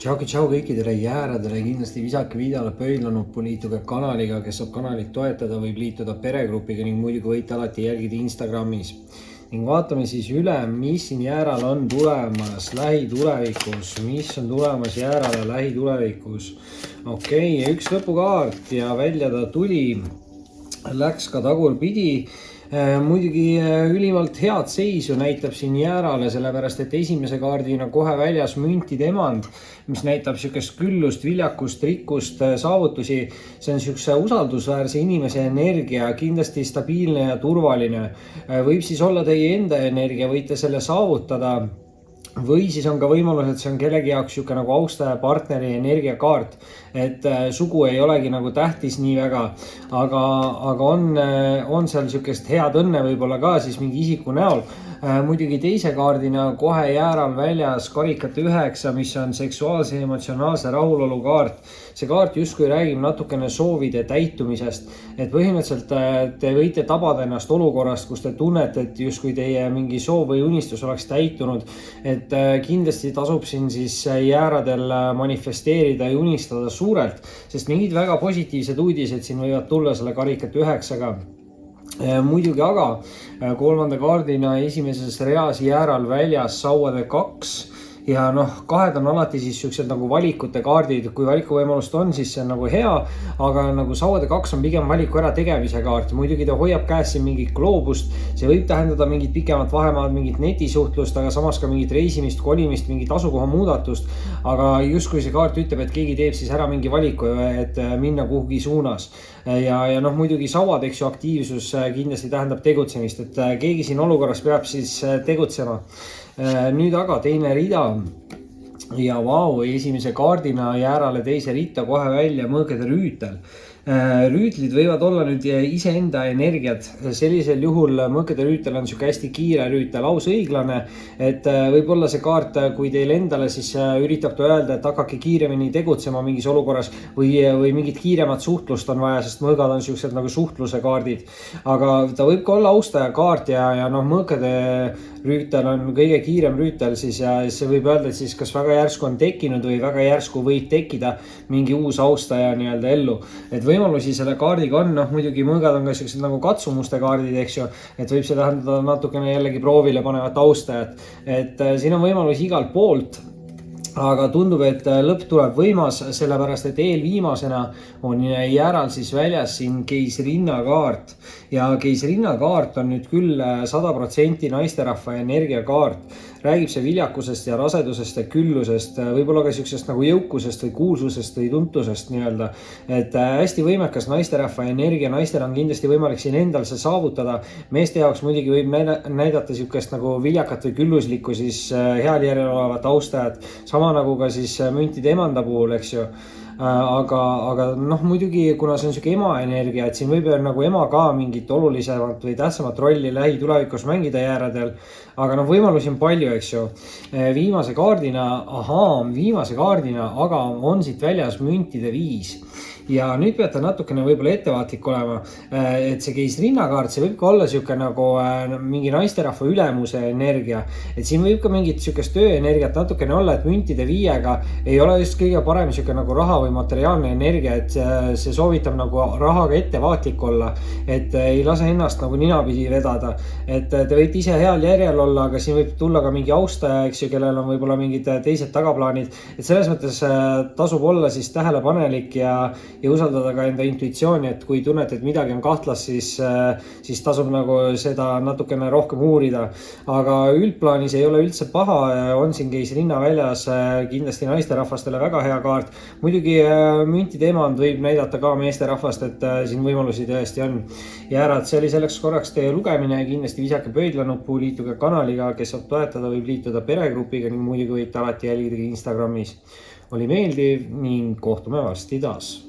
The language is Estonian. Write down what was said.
Tšau kõikidele jääradele, kindlasti visake videole pöidlanuppu, liituge kanaliga, kes saab kanalit toetada, võib liituda peregrupiga ning muidugi võite alati jälgida Instagramis. Ning vaatame siis üle, mis siin jääral on tulemas lähitulevikus, mis on tulemas jäärale lähitulevikus. Okei, üks lõpukaart ja välja ta tuli, läks ka tagurpidi. Muidugi ülimalt head seisu näitab siin jäärale, sellepärast et esimese kaardina kohe väljas müntide emand, mis näitab sükest küllust, viljakust, rikkust, saavutusi. See on sükse usaldusväärse inimese energia, kindlasti stabiilne ja turvaline. Võib siis olla teie enda energia, võite selle saavutada. Või siis on ka võimalus, et see on kellegi jaoks siuke nagu austaja partneri energiakaart, et sugu ei olegi nagu tähtis nii väga, aga on seal siukest head õnne võib-olla ka siis mingi isiku näol. Muidugi teise kaardina kohe jääral väljas karikate 9, mis on seksuaalse ja emotsionaalse rahulolu kaart. See kaart justkui räägib natukene soovide täitumisest, et põhimõtteliselt te võite tabada ennast olukorrast, kus te tunnete, et justkui teie mingi soov või unistus oleks täitunud, et kindlasti tasub siin siis jääradel manifesteerida ja unistada suurelt, sest mingid väga positiivsed uudised siin võivad tulla selle karikate 9-ga. Muidugi aga kolmanda kaardina esimeses reas jääral väljas sauade 2 ja kahed on alati siis siuksed nagu valikute kaardid, kui valikuvõimalust on, siis see on nagu hea, aga nagu sauade 2 on pigem valiku ära tegemise kaart. Muidugi ta hoiab käes siin mingit gloobust, see võib tähendada mingit pikemat vahemaad, mingit netisuhtlust, aga samas ka mingit reisimist, kolimist, mingit asukoha muudatust, aga justkui see kaart ütleb, et keegi teeb siis ära mingi valiku, et minna kuhugi suunas. Ja muidugi sauad, eks ju, aktiivsus kindlasti tähendab tegutsemist, et keegi siin olukorras peab siis tegutsema. Nüüd aga teine rida ja esimese kaardina jäärale teise ritta kohe välja mõõgede rüütel. Rüütlid võivad olla nüüd iseenda energiat, sellisel juhul mõõgede rüütel on siuke hästi kiire rüütel, aus, õiglane, et võib-olla see kaart, kui teil endale siis üritab ta öelda, et hakake kiiremini tegutsema mingis olukorras või mingit kiiremat suhtlust on vaja, sest mõõgad on siuksed nagu suhtluse kaardid, aga ta võib ka olla austaja kaart ja mõõgede rüütel on kõige kiirem rüütel siis ja see võib öelda, et siis kas väga järsku on tekkinud või väga järsku võib tekkida mingi uus austaja nii-öelda ellu, et võimalusi selle kaardiga on, muidugi mõõgad on ka sellised nagu katsumuste kaardid, eks ju, et võib see tähendada natukene jällegi proovile panevat austajat, et siin on võimalus igalt poolt, aga tundub, et lõpp tuleb võimas, sellepärast et eelviimasena on jääral siis väljas siin keisrinna kaart ja keisrinna kaart on nüüd küll 100% naisterahva energiakaart. Räägib see viljakusest ja rasedusest ja küllusest, võib-olla ka siuksest nagu jõukusest või kuulsusest või tuntusest nii-öelda, et hästi võimekas naisterahva energia, naistel on kindlasti võimalik siin endal see saavutada. Meeste jaoks muidugi võib näidata siukest nagu viljakat või külluslikku siis heal järjel olevat austajat, sama nagu ka siis müntide emanda puhul, eks ju. Aga muidugi, kuna see on siuke ema energia, et siin võib nagu ema ka mingit olulisemat või tähtsamat rolli lähitulevikus mängida jääradel, aga võimalusi on palju, eks ju. Viimase kaardina, aga on siit väljas müntide 5 ja nüüd peate natukene võib-olla ettevaatlik olema, et see keisrinna kaart, see võib ka olla siuke nagu mingi naisterahva ülemuse energia, et siin võib ka mingit siukest tööenergiat natukene olla, et müntide 5-ga ei ole just kõige parem siuke nagu raha või materiaalne energia, et see soovitab nagu rahaga ettevaatlik olla, et ei lase ennast nagu ninapidi vedada, et te võite ise heal järjel olla, aga siin võib tulla ka mingi austaja, eks ju, kellel on võib-olla mingid teised tagaplaanid, et selles mõttes tasub olla siis tähelepanelik ja usaldada ka enda intuitsiooni, et kui tunnete, et midagi on kahtlas, siis tasub nagu seda natukene rohkem uurida, aga üldplaanis ei ole üldse paha, on siin keisrinna väljas kindlasti naisterahvastele väga hea kaart, muidugi müntide emand võib näidata ka meesterahvast, et siin võimalusi tõesti on. Jäärad, see oli selleks korraks teie lugemine, kindlasti visake pöidlanuppu, liituge kanaliga, kes saab toetada, võib liituda peregrupiga ning muidugi võite alati jälgida Instagramis. Oli meeldiv ning kohtume varsti taas.